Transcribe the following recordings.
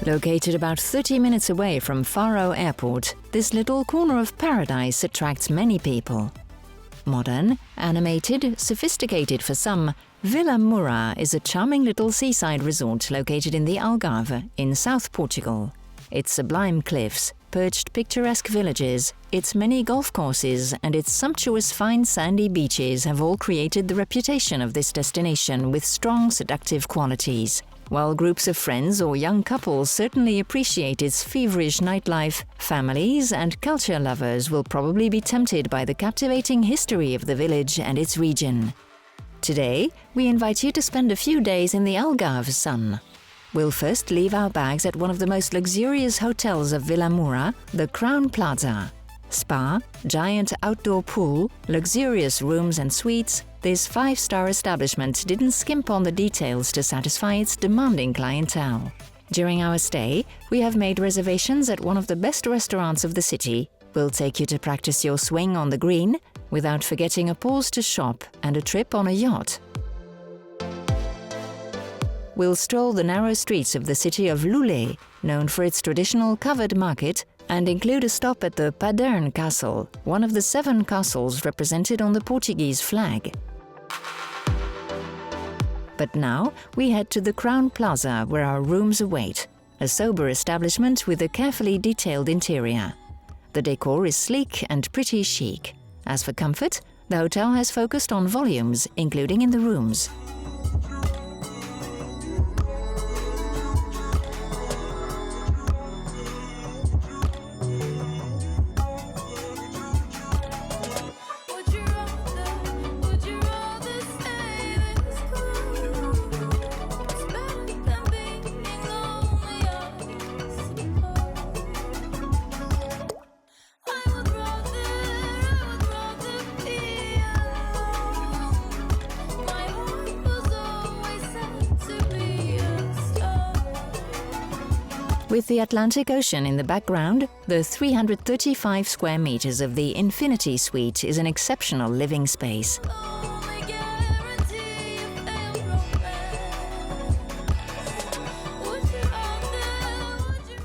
Located about 30 minutes away from Faro Airport, this little corner of paradise attracts many people. Modern, animated, sophisticated for some, Vilamoura is a charming little seaside resort located in the Algarve in South Portugal. Its sublime cliffs, perched picturesque villages, its many golf courses and its sumptuous fine sandy beaches have all created the reputation of this destination with strong seductive qualities. While groups of friends or young couples certainly appreciate its feverish nightlife, families and culture lovers will probably be tempted by the captivating history of the village and its region. Today, we invite you to spend a few days in the Algarve sun. We'll first leave our bags at one of the most luxurious hotels of Vilamoura, the Crowne Plaza. Spa, giant outdoor pool, luxurious rooms and suites, this 5-star establishment didn't skimp on the details to satisfy its demanding clientele. During our stay, we have made reservations at one of the best restaurants of the city. We'll take you to practice your swing on the green, without forgetting a pause to shop and a trip on a yacht. We'll stroll the narrow streets of the city of Lully, known for its traditional covered market, and include a stop at the Padern Castle, one of the 7 castles represented on the Portuguese flag. But now we head to the Crowne Plaza where our rooms await, a sober establishment with a carefully detailed interior. The decor is sleek and pretty chic. As for comfort, the hotel has focused on volumes, including in the rooms. With the Atlantic Ocean in the background, the 335 square meters of the Infinity Suite is an exceptional living space.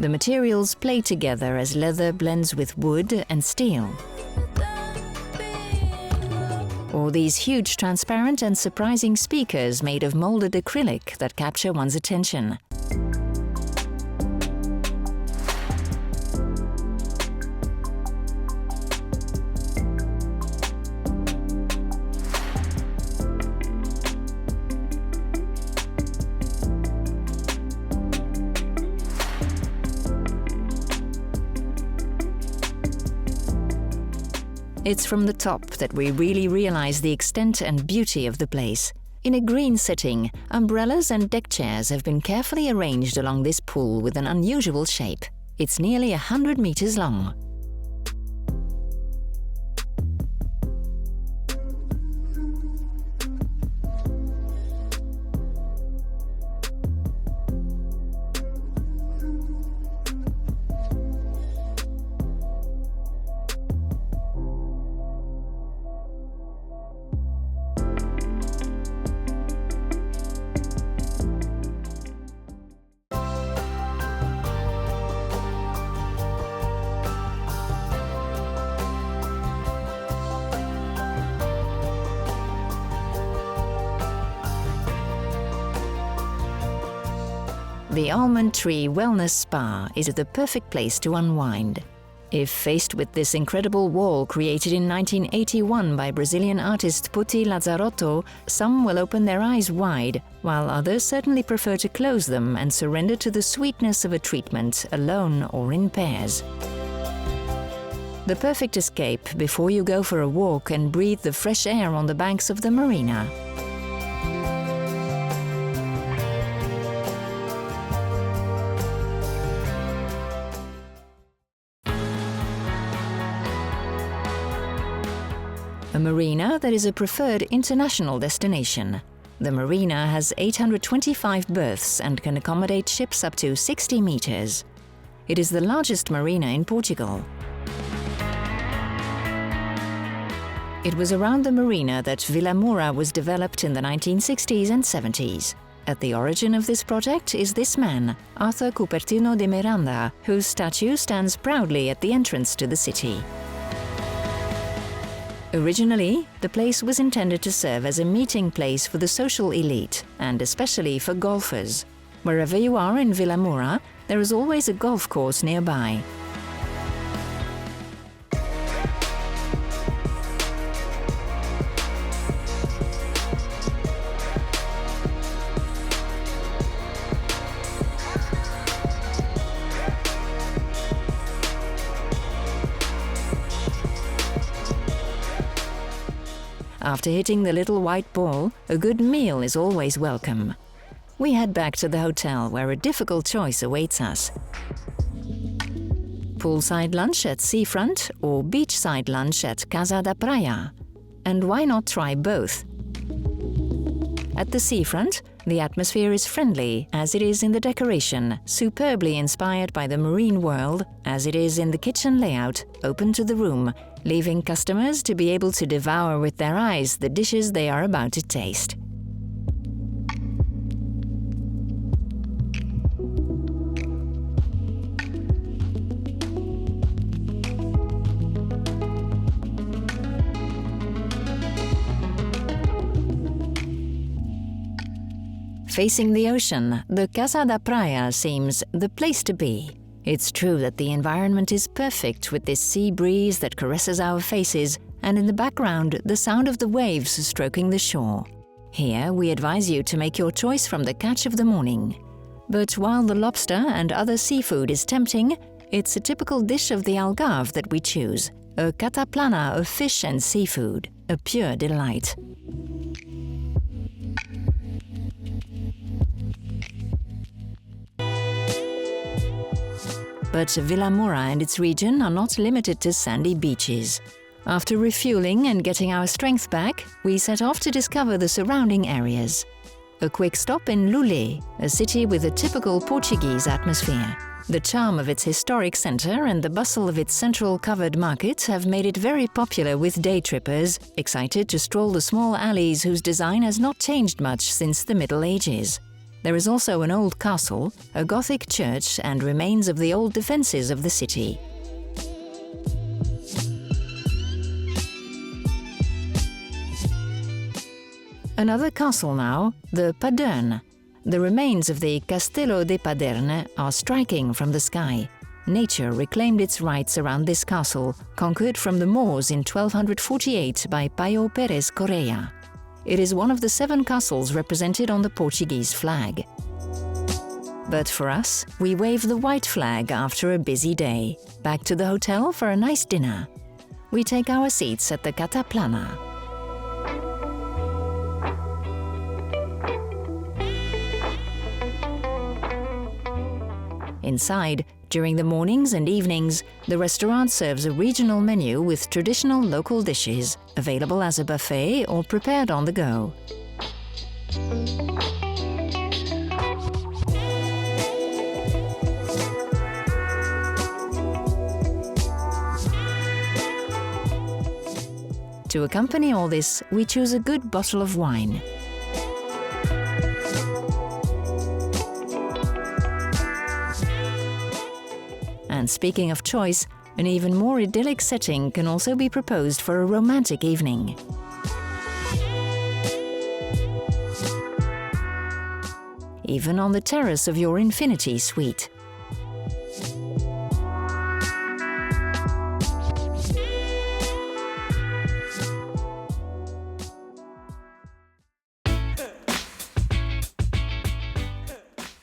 The materials play together as leather blends with wood and steel. Or these huge transparent and surprising speakers made of molded acrylic that capture one's attention. It's from the top that we really realize the extent and beauty of the place. In a green setting, umbrellas and deck chairs have been carefully arranged along this pool with an unusual shape. It's nearly 100 meters long. The Almond Tree Wellness Spa is the perfect place to unwind. If faced with this incredible wall created in 1981 by Brazilian artist Putti Lazzarotto, some will open their eyes wide, while others certainly prefer to close them and surrender to the sweetness of a treatment, alone or in pairs. The perfect escape before you go for a walk and breathe the fresh air on the banks of the Marina. A marina that is a preferred international destination. The marina has 825 berths and can accommodate ships up to 60 meters. It is the largest marina in Portugal. It was around the marina that Vilamoura was developed in the 1960s and 70s. At the origin of this project is this man, Arthur Cupertino de Miranda, whose statue stands proudly at the entrance to the city. Originally, the place was intended to serve as a meeting place for the social elite, and especially for golfers. Wherever you are in Vilamoura, there is always a golf course nearby. After hitting the little white ball, a good meal is always welcome. We head back to the hotel where a difficult choice awaits us. Poolside lunch at seafront or beachside lunch at Casa da Praia? And why not try both? At the seafront, the atmosphere is friendly as it is in the decoration, superbly inspired by the marine world, as it is in the kitchen layout, open to the room, leaving customers to be able to devour with their eyes the dishes they are about to taste. Facing the ocean, the Casa da Praia seems the place to be. It's true that the environment is perfect with this sea breeze that caresses our faces, and in the background the sound of the waves stroking the shore. Here we advise you to make your choice from the catch of the morning. But while the lobster and other seafood is tempting, it's a typical dish of the Algarve that we choose, a cataplana of fish and seafood, a pure delight. But Vilamoura and its region are not limited to sandy beaches. After refueling and getting our strength back, we set off to discover the surrounding areas. A quick stop in Lully, a city with a typical Portuguese atmosphere. The charm of its historic centre and the bustle of its central covered market have made it very popular with day trippers, excited to stroll the small alleys whose design has not changed much since the Middle Ages. There is also an old castle, a Gothic church, and remains of the old defences of the city. Another castle now, the Paderne. The remains of the Castello de Paderne are striking from the sky. Nature reclaimed its rights around this castle, conquered from the Moors in 1248 by Paio Pérez Correia. It is one of the 7 castles represented on the Portuguese flag. But for us, we wave the white flag after a busy day, back to the hotel for a nice dinner. We take our seats at the Cataplana. Inside, during the mornings and evenings, the restaurant serves a regional menu with traditional local dishes, available as a buffet or prepared on the go. To accompany all this, we choose a good bottle of wine. And speaking of choice, an even more idyllic setting can also be proposed for a romantic evening. Even on the terrace of your infinity suite.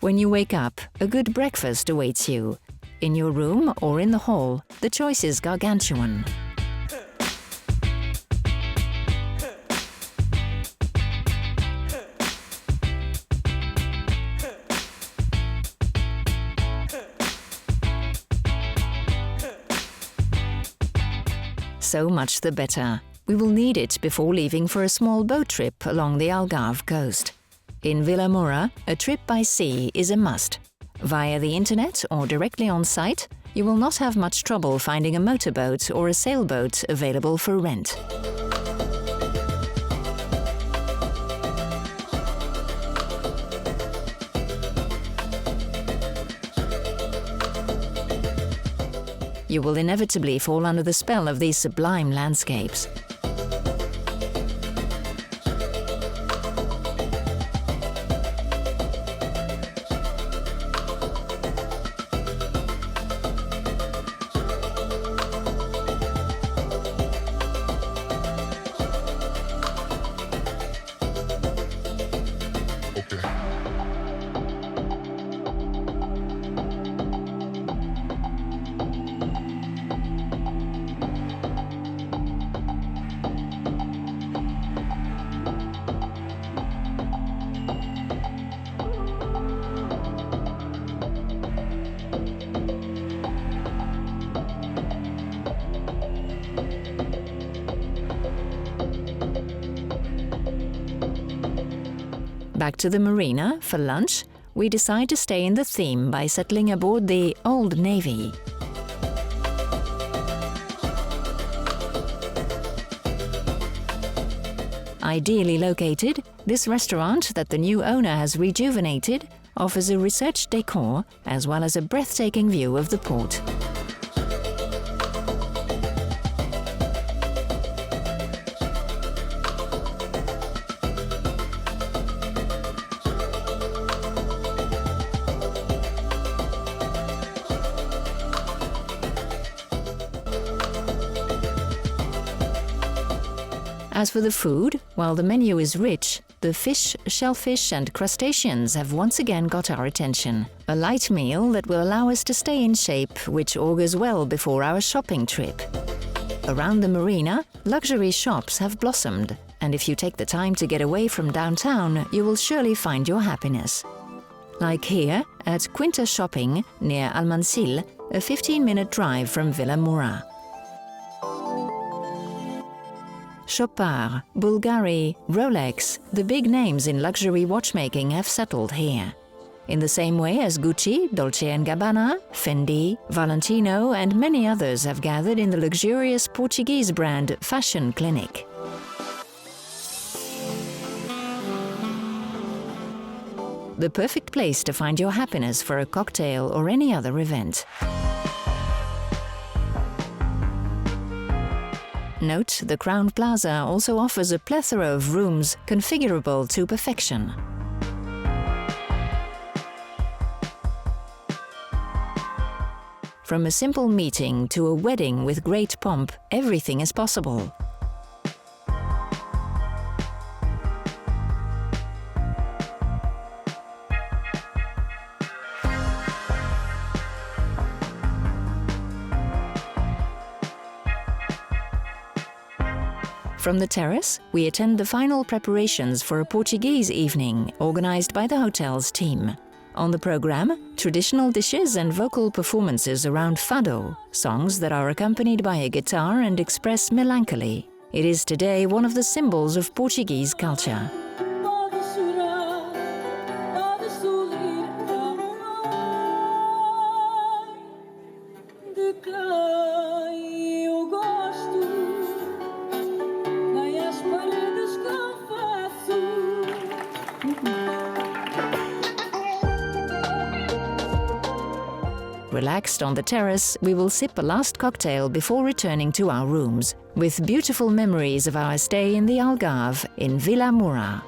When you wake up, a good breakfast awaits you. In your room or in the hall, the choice is gargantuan. So much the better. We will need it before leaving for a small boat trip along the Algarve coast. In Vilamoura, a trip by sea is a must. Via the internet or directly on site, you will not have much trouble finding a motorboat or a sailboat available for rent. you will inevitably fall under the spell of these sublime landscapes. Back to the Marina for lunch, we decide to stay in the theme by settling aboard the Old Navy. Ideally located, this restaurant that the new owner has rejuvenated offers a researched decor as well as a breathtaking view of the port. As for the food, while the menu is rich, the fish, shellfish and crustaceans have once again got our attention. A light meal that will allow us to stay in shape, which augurs well before our shopping trip. Around the marina, luxury shops have blossomed, and if you take the time to get away from downtown, you will surely find your happiness. Like here, at Quinta Shopping, near Almansil, a 15-minute drive from Vilamoura. Chopard, Bulgari, Rolex, the big names in luxury watchmaking have settled here. In the same way as Gucci, Dolce & Gabbana, Fendi, Valentino and many others have gathered in the luxurious Portuguese brand Fashion Clinic. The perfect place to find your happiness for a cocktail or any other event. Note, the Crowne Plaza also offers a plethora of rooms configurable to perfection. From a simple meeting to a wedding with great pomp, everything is possible. From the terrace, we attend the final preparations for a Portuguese evening organized by the hotel's team. On the program, traditional dishes and vocal performances around fado, songs that are accompanied by a guitar and express melancholy. It is today one of the symbols of Portuguese culture. Relaxed on the terrace, we will sip a last cocktail before returning to our rooms, with beautiful memories of our stay in the Algarve in Vilamoura.